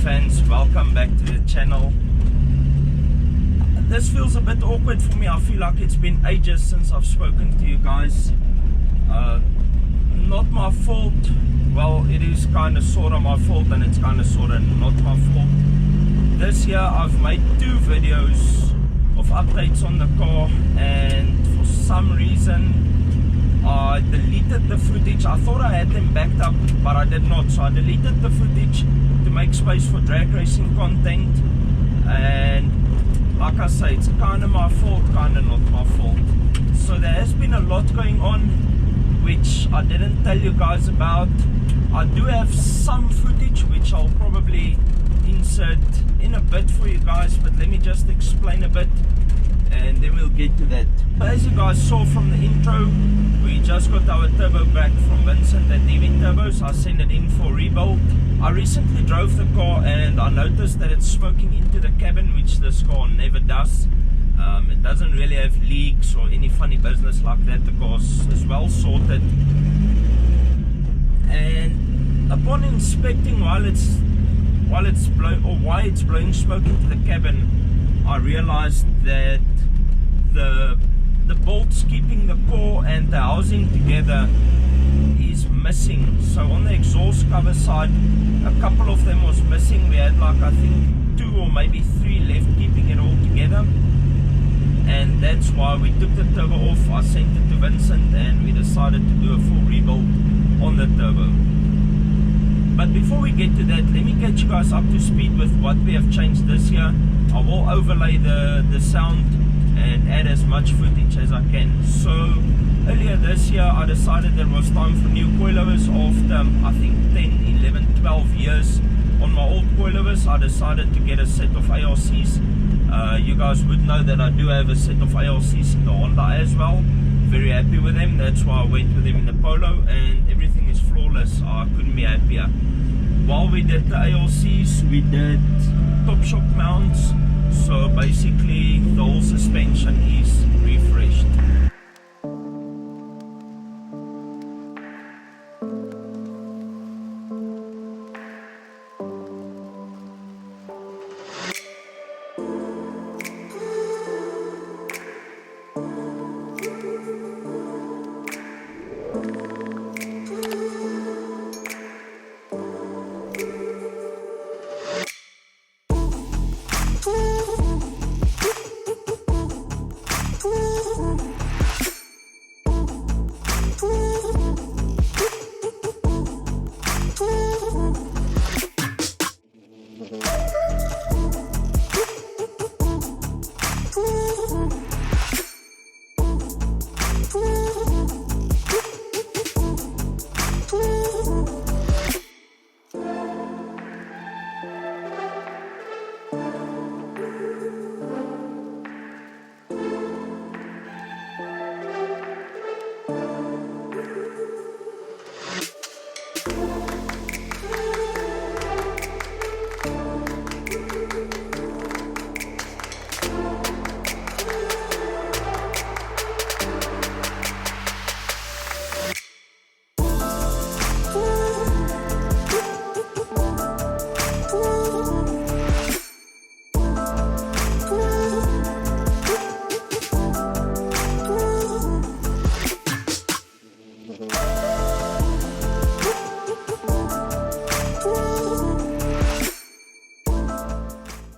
fans, welcome back to the channel. This feels a bit awkward for me. I feel like it's been ages since I've spoken to you guys. Not my fault. Well, it is kind of sort of my fault, and it's kind of sort of not my fault. This year I've made 2 videos of updates on the car, and for some reason I deleted the footage. I thought I had them backed up, but I did not. So I deleted the footage to make space for drag racing content. And like I say, it's kind of my fault, kind of not my fault. So there has been a lot going on, which I didn't tell you guys about. I do have some footage, which I'll probably insert in a bit for you guys, but let me just explain a bit and then we'll get to that. As you guys saw from the intro, we just got our turbo back from Vincent at DV Turbos. I sent it in for rebuild. I recently drove the car and I noticed that it's smoking into the cabin, which this car never does. It doesn't really have leaks or any funny business like that. The car is well sorted. And upon inspecting why it's blowing smoke into the cabin, I realized that the bolts keeping the core and the housing together is missing. So on the exhaust cover side, a couple of them was missing. We had like I think 2 or maybe 3 left keeping it all together, and that's why we took the turbo off. I sent it to Vincent and we decided to do a full rebuild on the turbo. But before we get to that, let me get you guys up to speed with what we have changed this year. I will overlay the sound and add as much footage as I can. So earlier this year I decided there was time for new coilovers. After I think 10, 11, 12 years on my old coilovers, I decided to get a set of ARCs. You guys would know that I do have a set of ARCs in the Honda as well. Very happy with them. That's why I went with them in the Polo, and everything is flawless. I couldn't be happier. While we did the ARCs, we did top shock mounts. So basically the whole suspension is refreshed.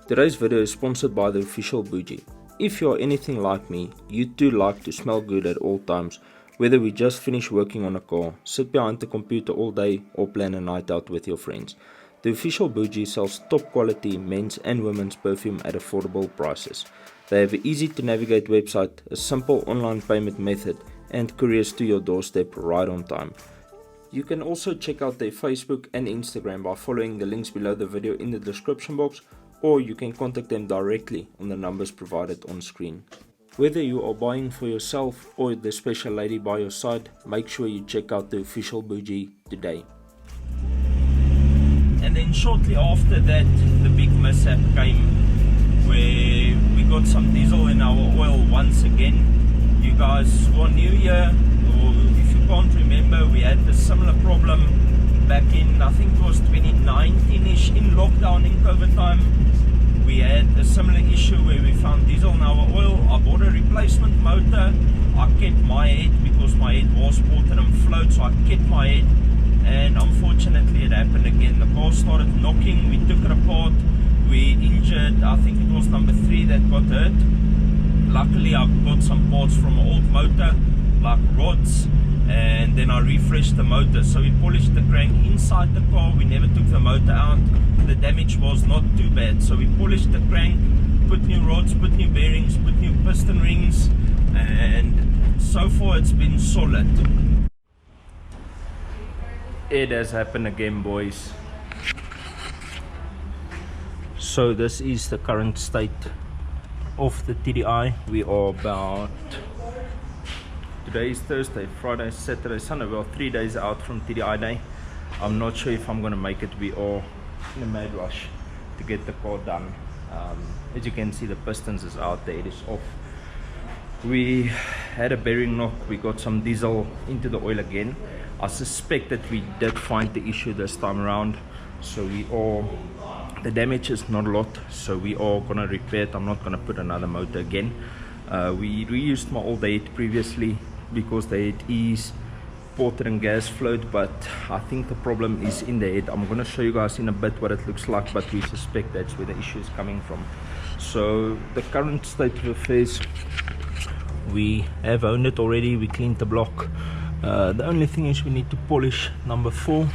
Today's video is sponsored by the official bougie. If you are anything like me, you too like to smell good at all times, whether we just finish working on a car, sit behind the computer all day, or plan a night out with your friends. The official bougie sells top quality men's and women's perfume at affordable prices. They have an easy to navigate website, a simple online payment method, and couriers to your doorstep right on time. You can also check out their Facebook and Instagram by following the links below the video in the description box, or you can contact them directly on the numbers provided on screen. Whether you are buying for yourself or the special lady by your side, make sure you check out the official bougie today. And then shortly after that, the big mishap came where we got some diesel in our oil once again. You guys, for New Year, or if you can't remember, we had a similar problem back in, I think it was 2019-ish, in lockdown, in COVID time, we had a similar issue where we found diesel in our oil. I bought a replacement motor. I kept my head because my head was ported and flowed, so I kept my head, and unfortunately it happened again. The car started knocking, we took it apart, we injured, I think it was number 3 that got hurt. Luckily I got some parts from an old motor, like rods, and then I refreshed the motor. So we polished the crank inside the car, we never took the motor out. The damage was not too bad, so we polished the crank, put new rods, put new bearings, put new piston rings, and so far it's been solid. It has happened again, boys. So this is the current state of the TDI. We are about, today is Thursday, Friday, Saturday, Sunday. We are 3 days out from TDI day. I'm not sure if I'm gonna make it. We are in a mad rush to get the car done. As you can see, the pistons is out there, it is off. We had a bearing knock, we got some diesel into the oil again. I suspect that we did find the issue this time around, so the damage is not a lot, so we are gonna repair it. I'm not gonna put another motor again. We reused my old head previously because the head is ported and gas flowed, but I think the problem is in the head. I'm gonna show you guys in a bit what it looks like, but we suspect that's where the issue is coming from. So the current state of affairs, we have owned it already, we cleaned the block. The only thing is we need to polish number 4.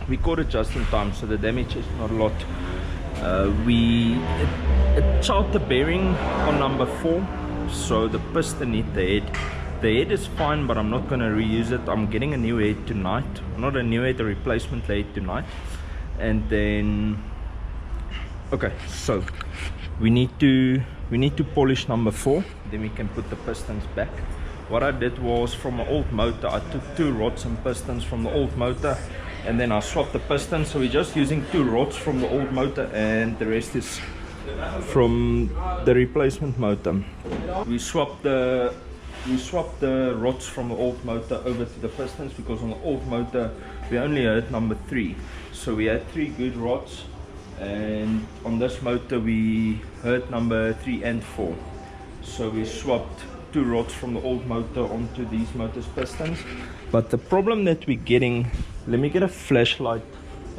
We caught it just in time, so the damage is not a lot. It charred the bearing on number 4, so the piston hit the head. The head is fine, but I'm not going to reuse it. I'm getting a new head tonight. Not a new head, a replacement head tonight. And then, okay, so we need to polish number 4, then we can put the pistons back. What I did was, from an old motor, I took 2 rods and pistons from the old motor, and then I swapped the pistons. So we're just using 2 rods from the old motor, and the rest is from the replacement motor. We swapped the rods from the old motor over to the pistons, because on the old motor we only had number 3, so we had 3 good rods, and on this motor we heard number 3 and 4, so we swapped 2 rods from the old motor onto these motors pistons. But the problem that we're getting, let me get a flashlight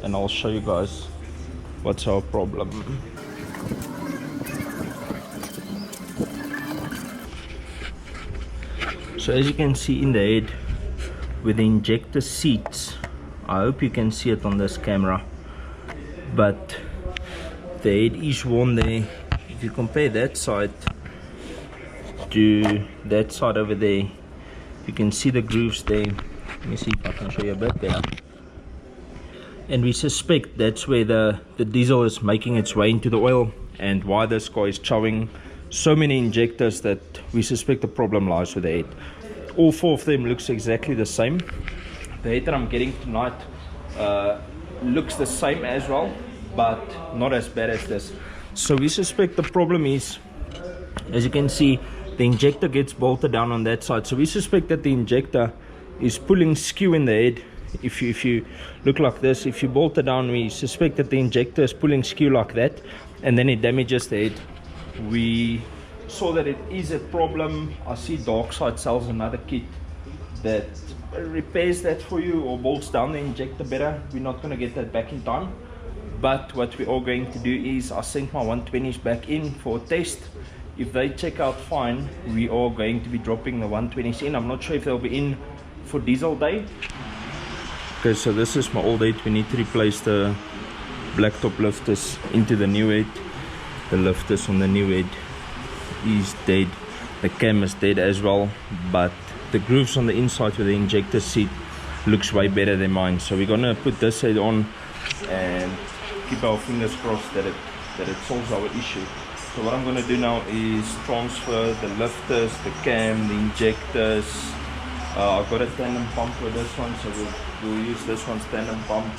and I'll show you guys what's our problem. So as you can see in the head, with the injector seats, I hope you can see it on this camera, but the head is worn there. If you compare that side to that side over there, you can see the grooves there. Let me see if I can show you a bit better. And we suspect that's where the diesel is making its way into the oil, and why this car is chowing so many injectors, that we suspect the problem lies with the head. All 4 of them looks exactly the same. The head that I'm getting tonight looks the same as well, but not as bad as this. So we suspect the problem is, as you can see, the injector gets bolted down on that side. So we suspect that the injector is pulling skew in the head. If you look like this, if you bolt it down, we suspect that the injector is pulling skew like that, and then it damages the head. We saw that it is a problem. I see Darkside sells another kit that repairs that for you, or bolts down the injector better. We're not going to get that back in time, but what we are going to do is, I sent my 120s back in for a test. If they check out fine, we are going to be dropping the 120s in. I'm not sure if they'll be in for diesel day. Okay, so this is my old head. We need to replace the blacktop lifters into the new head. The lifters on the new head is dead. The cam is dead as well, but the grooves on the inside with the injector seat looks way better than mine. So we're gonna put this head on and keep our fingers crossed that it solves our issue. So what I'm going to do now is transfer the lifters, the cam, the injectors. I've got a tandem pump with this one, so we'll use this one's tandem pump.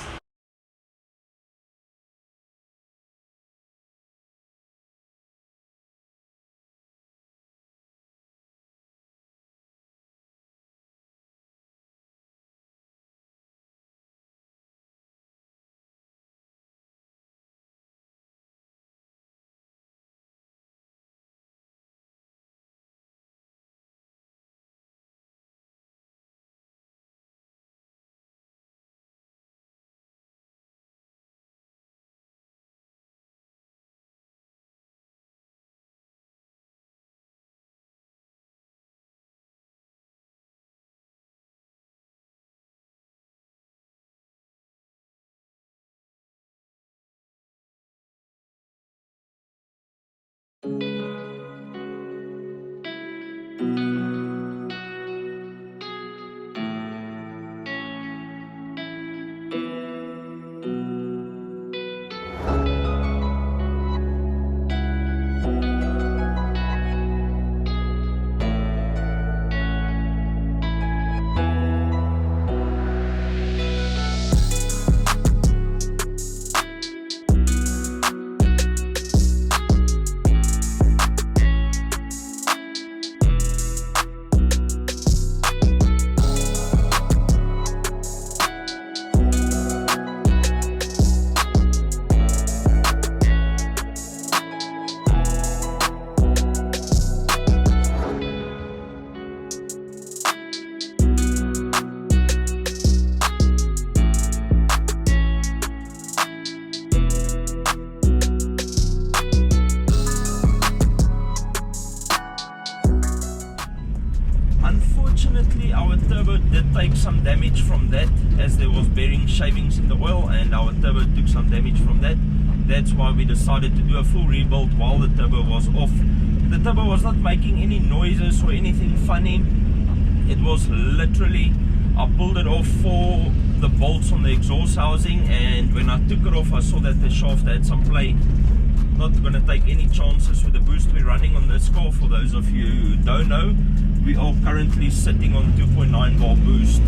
Unfortunately, our turbo did take some damage from that, as there was bearing shavings in the oil, and our turbo took some damage from that. That's why we decided to do a full rebuild while the turbo was off. The turbo was not making any noises or anything funny. It was literally, I pulled it off for the bolts on the exhaust housing, and when I took it off I saw that the shaft had some play. Not going to take any chances with the boost we're running on this car. For those of you who don't know, we are currently sitting on 2.9 bar boost,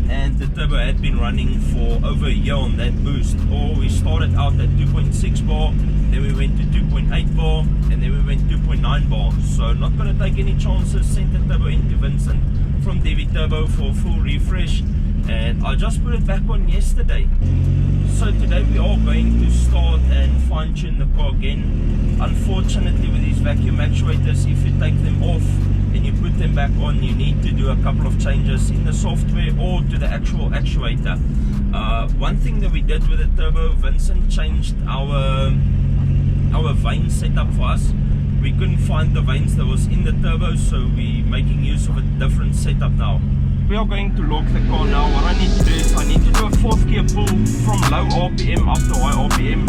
and the turbo had been running for over a year on that boost. Or we started out at 2.6 bar, then we went to 2.8 bar, and then we went 2.9 bar. So not going to take any chances. Sent the turbo into Vincent from Devi Turbo for a full refresh, and I just put it back on yesterday. So today we are going to start and fine tune the car again. Unfortunately, with these vacuum actuators, if you take them off and you put them back on, you need to do a couple of changes in the software or to the actual actuator. One thing that we did with the turbo, Vincent changed our vane setup for us. We couldn't find the vanes that was in the turbo, so we're making use of a different setup now. We are going to lock the car now. What I need to do is I need to do a fourth gear pull from low RPM up to high RPM.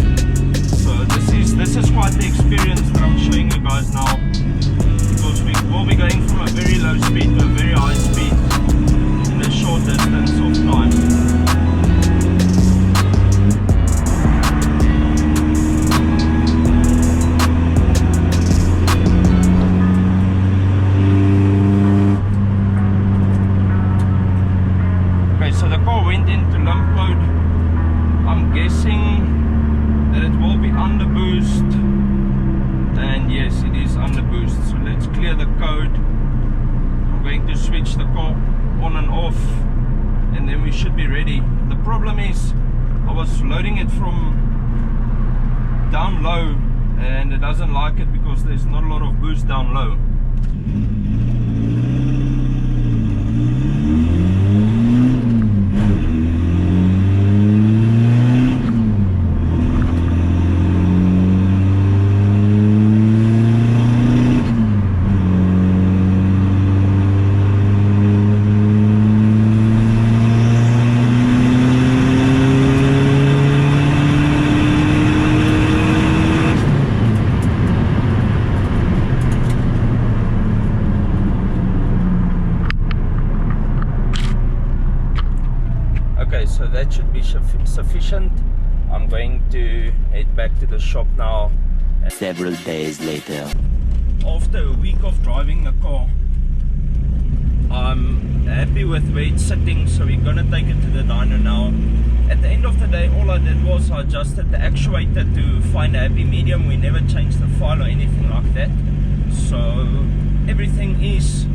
So this is quite the experience that I'm showing you guys now, because we will be going from a very low speed to a very high speed in a short distance of time. So the car went into limp mode. I'm guessing that it will be under boost, and yes, it is under boost. So let's clear the code. I'm going to switch the car on and off, and then we should be ready. The problem is I was loading it from down low, and it doesn't like it because there's not a lot of boost down low. So that should be sufficient. I'm going to head back to the shop now. Several days later. After a week of driving the car, I'm happy with where it's sitting, so we're gonna take it to the dyno now. At the end of the day, all I did was I adjusted the actuator to find a happy medium. We never changed the file or anything like that, so everything is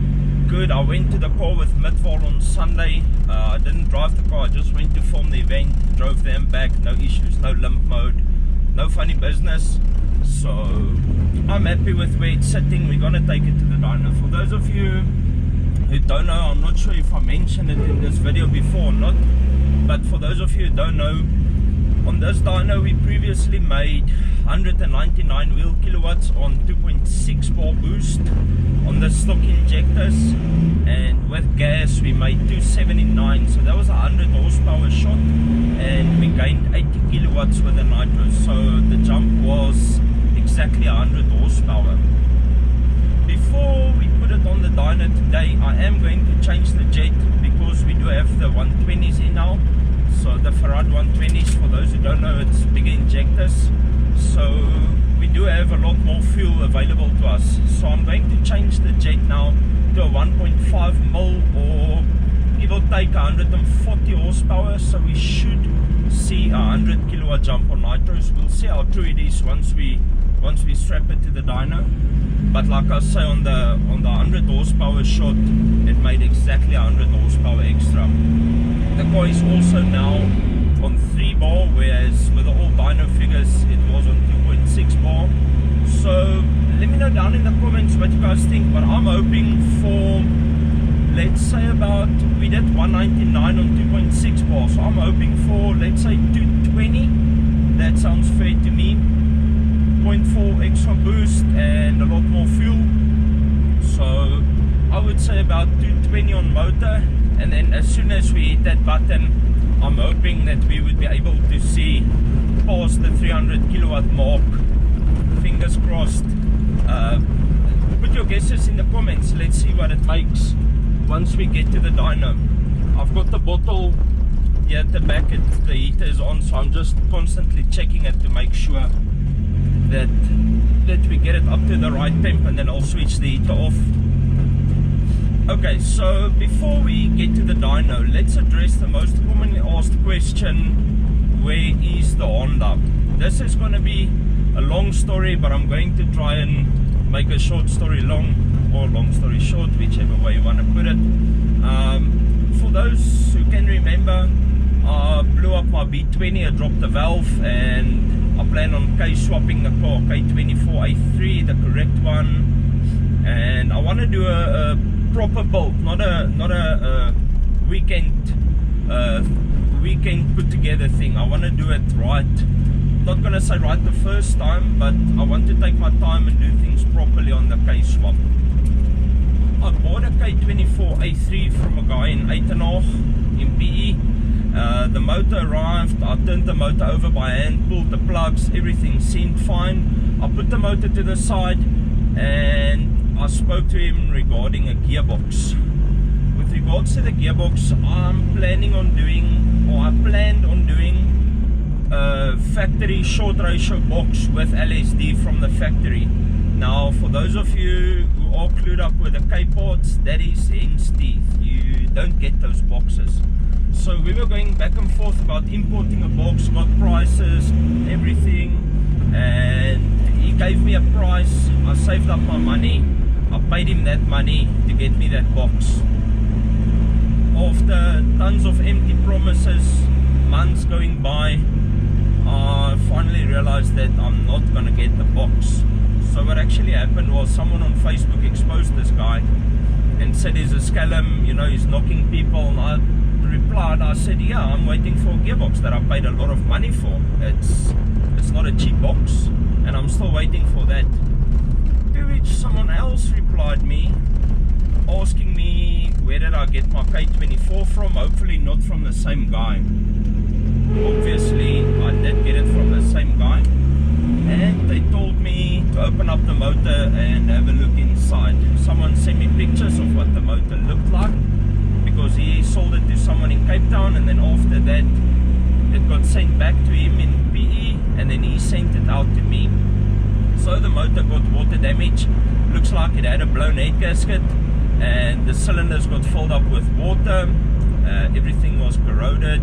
good. I went to the car with Midval on Sunday. I didn't drive the car, I just went to film the event, drove them back, no issues, no limp mode, no funny business. So I'm happy with where it's sitting. We're gonna take it to the dyno. For those of you who don't know, I'm not sure if I mentioned it in this video before or not, but for those of you who don't know, on this dyno we previously made 199 wheel kilowatts on 2.6 bar boost on the stock injectors, and with gas we made 279, so that was a 100 horsepower shot, and we gained 80 kilowatts with the nitro, so the jump was exactly 100 horsepower. the 120s in now. So the Farad 120s, for those who don't know, it's bigger injectors. So we do have a lot more fuel available to us. So I'm going to change the jet now to a 1.5 mil or give or take 140 horsepower. So we should see a 100 kilowatt jump on nitros. We'll see how true it is once we strap it to the dyno. But like I say, on the 100 horsepower shot, it made exactly 100 horsepower extra. The car is also now on 3 bar, whereas with the old dyno figures it was on 2.6 bar. So let me know down in the comments what you guys think, but I'm hoping for, let's say about, we did 199 on 2.6 bar, so I'm hoping for, let's say 220. That sounds fair to me. 0.4 extra boost and a lot more fuel. So I would say about 220 on motor, and then as soon as we hit that button, I'm hoping that we would be able to see past the 300 kilowatt mark. Fingers crossed. Put your guesses in the comments. Let's see what it makes once we get to the dyno. I've got the bottle here at the back, the heater is on, so I'm just constantly checking it to make sure that we get it up to the right temp, and then I'll switch the heater off. Okay, so before we get to the dyno, let's address the most commonly asked question: where is the Honda? This is going to be a long story, but I'm going to try and make a short story long, or long story short, whichever way you want to put it. For those who can remember, I blew up my B20, I dropped the valve, and I plan on K-swapping the car, K24A3, the correct one. And I want to do a proper build, not a weekend put together thing. I want to do it right. Not gonna say right the first time, but I want to take my time and do things properly on the K-swap. I bought a K24A3 from a guy in Uitenhage in PE. The motor arrived, I turned the motor over by hand, pulled the plugs, everything seemed fine. I put the motor to the side and I spoke to him regarding a gearbox. With regards to the gearbox, I'm planning on doing, or I planned on doing a factory short ratio box with LSD from the factory. Now, for those of you who are clued up with the K-parts, that is hen's teeth. You don't get those boxes. So we were going back and forth about importing a box, got prices, everything, and he gave me a price. I saved up my money, I paid him that money to get me that box. After tons of empty promises, months going by, I finally realized that I'm not gonna get the box. So what actually happened was, someone on Facebook exposed this guy and said he's a scallum, you know, he's knocking people, and I replied, I said, yeah, I'm waiting for a gearbox that I paid a lot of money for. It's not a cheap box, and I'm still waiting for that. To which someone else replied me, asking me where did I get my K24 from. Hopefully not from the same guy. Obviously I did get it from the same guy, and they told me to open up the motor and have a look inside. Someone sent me pictures of what the motor looked like, because he sold it to someone in Cape Town, and then after that it got sent back to him in PE, and then he sent it out to me. So the motor got water damage, looks like it had a blown head gasket, and the cylinders got filled up with water, everything was corroded.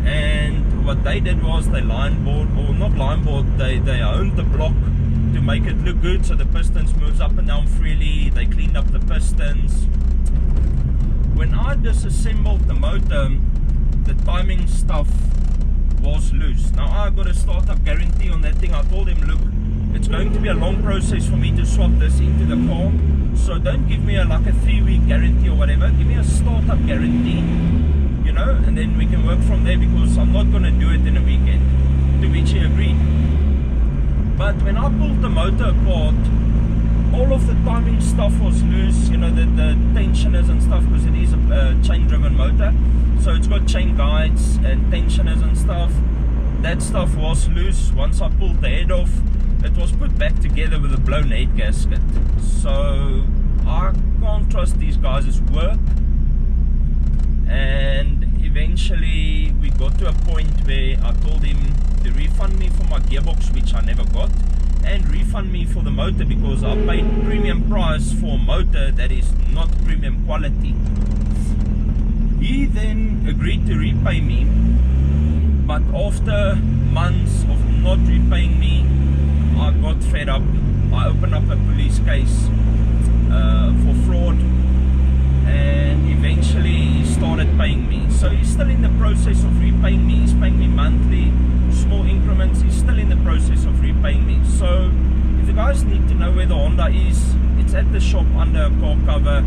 And what they did was they line board, or not line board, they honed the block to make it look good, so the pistons moves up and down freely. They cleaned up the pistons. When I disassembled the motor, the timing stuff was loose. Now I got a startup guarantee on that thing. I told him, look, it's going to be a long process for me to swap this into the car, so don't give me like a 3-week guarantee or whatever. Give me a startup guarantee, you know, and then we can work from there, because I'm not going to do it in a weekend. To which he agreed. But when I pulled the motor apart, all of the timing stuff was loose, you know, the tensioners and stuff, because it is a chain driven motor, so it's got chain guides and tensioners and stuff. That stuff was loose. Once I pulled the head off, it was put back together with a blown head gasket. So I can't trust these guys' work, and eventually we got to a point where I told him to refund me for my gearbox, which I never got, and refund me for the motor, because I paid premium price for a motor that is not premium quality. He then agreed to repay me, but after months of not repaying me, I got fed up. I opened up a police case for fraud, and eventually he started paying me. So he's still in the process of repaying me. He's paying me monthly, small increments. He's still in the process of repaying me. So if you guys need to know where the Honda is, it's at the shop under a car cover.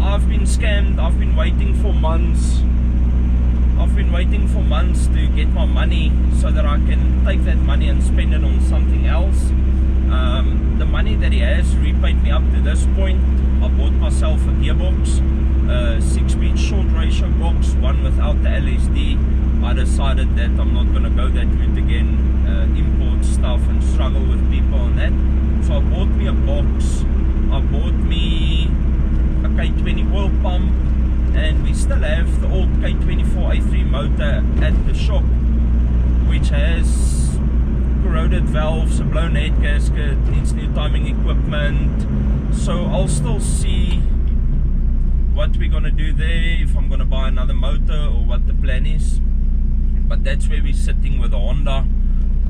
I've been scammed. I've been waiting for months. To get my money so that I can take that money and spend it on something else. The money that he has repaid me up to this point. I bought myself a gearbox, a 6-speed short ratio box, one without the LSD. I decided that I'm not going to go that route again, import stuff and struggle with people and that. So I bought me a box. I bought me a K20 oil pump, and we still have the old K24A3 motor at the shop, which has corroded valves, a blown head gasket, needs new timing equipment. So I'll still see what we're gonna do there, if I'm gonna buy another motor or what the plan is. But that's where we're sitting with the Honda.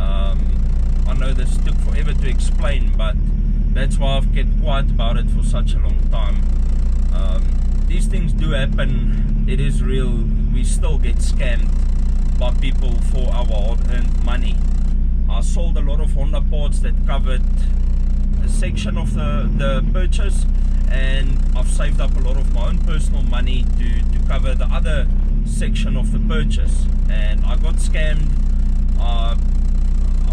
I know this took forever to explain, but that's why I've kept quiet about it for such a long time. These things do happen. It is real. We still get scammed by people for our hard-earned money. I sold a lot of Honda parts that covered a section of the purchase, and I've saved up a lot of my own personal money to cover the other section of the purchase. And I got scammed. I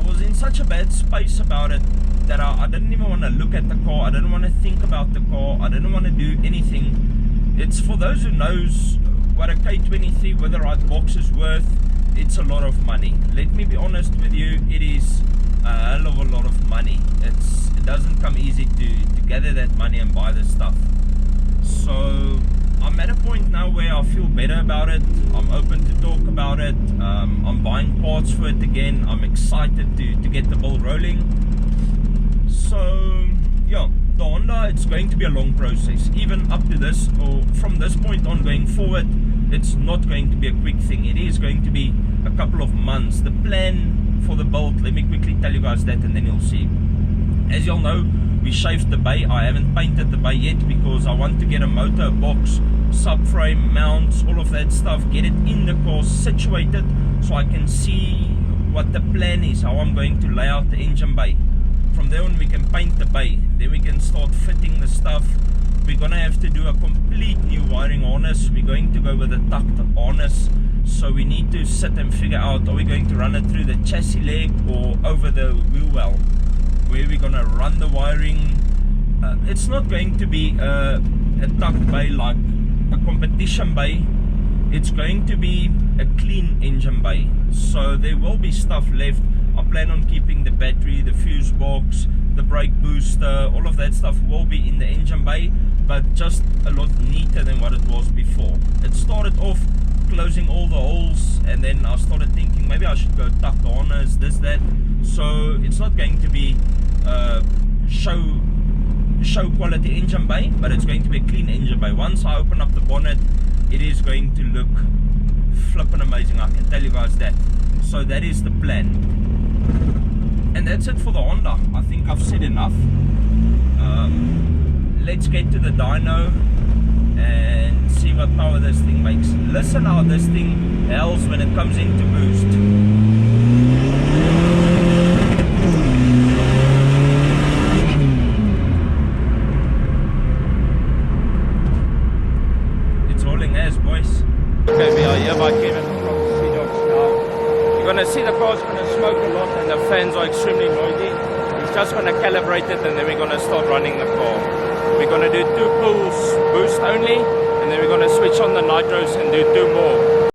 was in such a bad space about it that I didn't even want to look at the car. I didn't want to think about the car. I didn't want to do anything. It's for those who knows what a K23 with the right box is worth. It's a lot of money. Let me be honest with you, it is a hell of a lot of money. It doesn't come easy to gather that money and buy this stuff. So I'm at a point now where I feel better about it. I'm open to talk about it. I'm buying parts for it again. I'm excited to get the ball rolling. So yeah, the Honda, it's going to be a long process. Even up to this, or from this point on going forward, it's not going to be a quick thing. It is going to be a couple of months. The plan for the build, let me quickly tell you guys that, and then you'll see. As you'll know, we shaved the bay. I haven't painted the bay yet because I want to get a motor, box, subframe, mounts, all of that stuff, get it in the car situated so I can see what the plan is, how I'm going to lay out the engine bay. From there on we can paint the bay, then we can start fitting the stuff. We're gonna have to do a complete new wiring harness. We're going to go with a tucked harness, so we need to sit and figure out, are we going to run it through the chassis leg or over the wheel well, where we're gonna run the wiring. It's not going to be a tucked bay like a competition bay. It's going to be a clean engine bay, so there will be stuff left. I plan on keeping the battery, the fuse box, the brake booster, all of that stuff will be in the engine bay, but just a lot neater than what it was before. It started off closing all the holes, and then I started thinking maybe I should go tuck the harness, this, that. So it's not going to be show quality engine bay, but it's going to be a clean engine bay. Once I open up the bonnet, it is going to look flippin' amazing, I can tell you guys that. So that is the plan. And that's it for the Honda. I think I've said enough. Let's get to the dyno and see what power this thing makes. Listen how this thing howls when it comes into boost. It's hauling ass, boys. Okay, we are here by Kevin from Sedox now. You're gonna see the car's gonna smoke a lot and the fans are extremely noisy. He's just gonna calibrate it and then we're gonna start running the car. We're gonna do 2 pulls boost only, and then we're gonna switch on the nitros and do 2 more.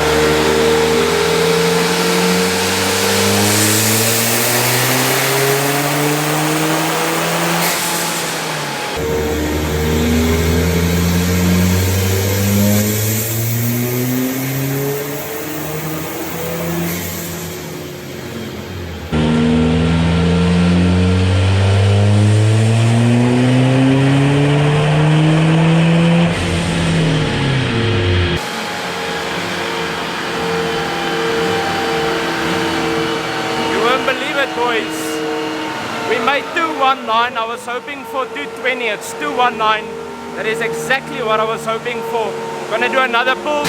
was hoping for 220, it's 219. That is exactly what I was hoping for. Gonna do another pull.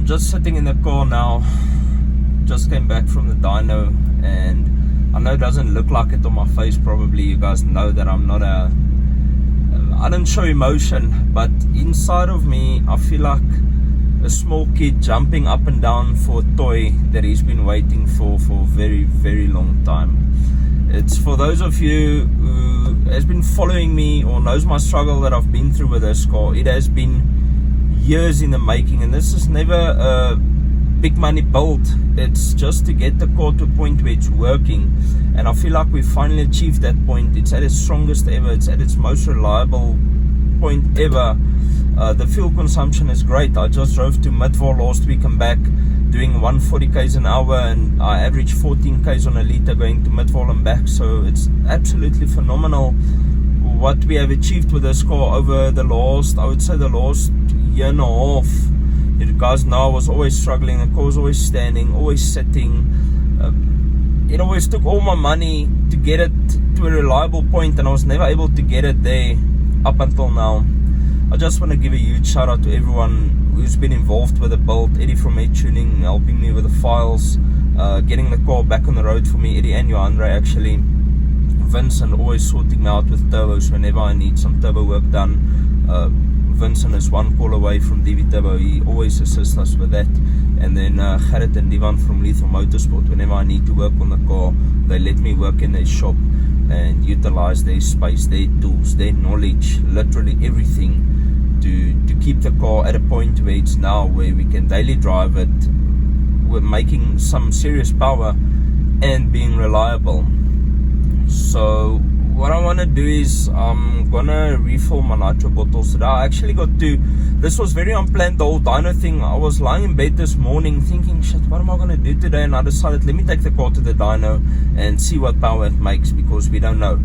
Just sitting in the car now, just came back from the dyno, and I know it doesn't look like it on my face. Probably you guys know that I'm not I don't show emotion, but inside of me I feel like a small kid jumping up and down for a toy that he's been waiting for a very, very long time. It's for those of you who has been following me or knows my struggle that I've been through with this car. It has been years in the making, and this is never a big money build. It's just to get the car to a point where it's working, and I feel like we've finally achieved that point. It's at its strongest ever, it's at its most reliable point ever. The fuel consumption is great. I just drove to Midvar last week and back doing 140 k's an hour, and I average 14 k's on a liter going to Midvar and back. So it's absolutely phenomenal what we have achieved with this car over the last, I would say the last year and a half. You guys know I was always struggling. The car was always standing, always sitting. It always took all my money to get it to a reliable point, and I was never able to get it there up until now. I just want to give a huge shout out to everyone who's been involved with the build. Eddie from Air Tuning helping me with the files, getting the car back on the road for me. Eddie and Johandre actually. Vincent always sorting me out with turbos whenever I need some turbo work done. Vincent is one call away from DV Turbo. He always assists us with that. And then Gerrit and Divan from Lethal Motorsport. Whenever I need to work on the car, they let me work in their shop and utilize their space, their tools, their knowledge, literally everything to keep the car at a point where it's now, where we can daily drive it. We're making some serious power and being reliable. So what I want to do is I'm gonna refill my nitro bottles today. I actually got to, this was very unplanned, the whole dyno thing. I was lying in bed this morning thinking, shit, what am I gonna do today? And I decided, let me take the car to the dyno and see what power it makes, because we don't know.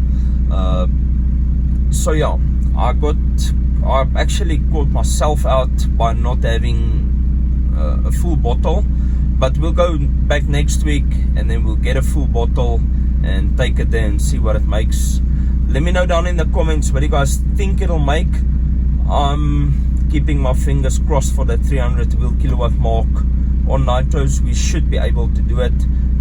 So yeah, I actually caught myself out by not having a full bottle, but we'll go back next week and then we'll get a full bottle and take it there and see what it makes. Let me know down in the comments what you guys think it'll make. I'm keeping my fingers crossed for that 300 kilowatt mark on nitros. We should be able to do it.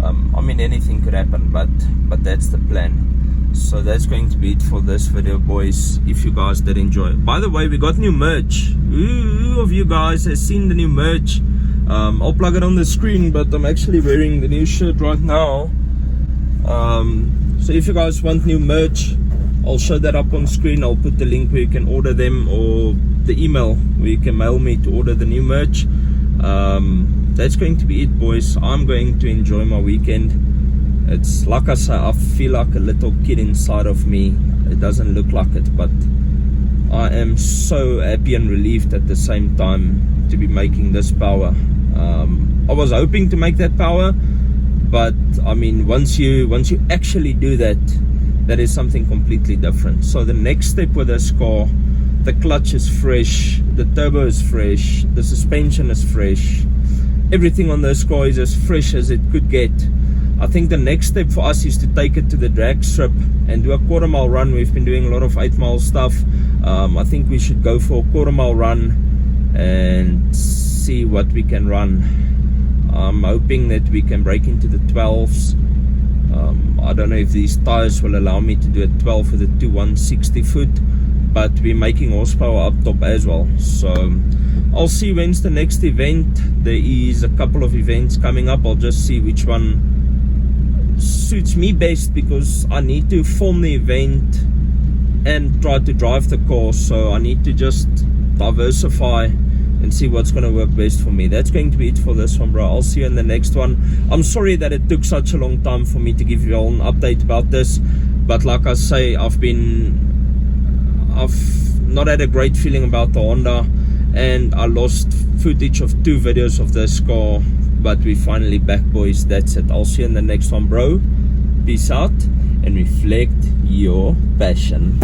I mean, anything could happen, but that's the plan. So that's going to be it for this video, boys. If you guys did enjoy it. By the way, we got new merch. Who of you guys has seen the new merch? I'll plug it on the screen, but I'm actually wearing the new shirt right now. So if you guys want new merch, I'll show that up on screen. I'll put the link where you can order them, or the email where you can mail me to order the new merch. That's going to be it, boys. I'm going to enjoy my weekend. It's like I say, I feel like a little kid inside of me. It doesn't look like it, but I am so happy and relieved at the same time to be making this power. I was hoping to make that power, but I mean, once you actually do that, that is something completely different. So the next step with this car, the clutch is fresh, the turbo is fresh, the suspension is fresh, everything on this car is as fresh as it could get. I think the next step for us is to take it to the drag strip and do a quarter-mile run. We've been doing a lot of 8-mile stuff. I think we should go for a quarter-mile run and see what we can run. I'm hoping that we can break into the 12s. I don't know if these tires will allow me to do a 12 with a 2 160 foot, but we're making horsepower up top as well. So I'll see when's the next event. There is a couple of events coming up. I'll just see which one suits me best, because I need to film the event and try to drive the car. So I need to just diversify and see what's going to work best for me. That's going to be it for this one, bro. I'll see you in the next one. I'm sorry that it took such a long time for me to give you all an update about this, but like I say, I've not had a great feeling about the Honda, and I lost footage of 2 videos of this car, but we finally back, boys. That's it. I'll see you in the next one, bro. Peace out and reflect your passion.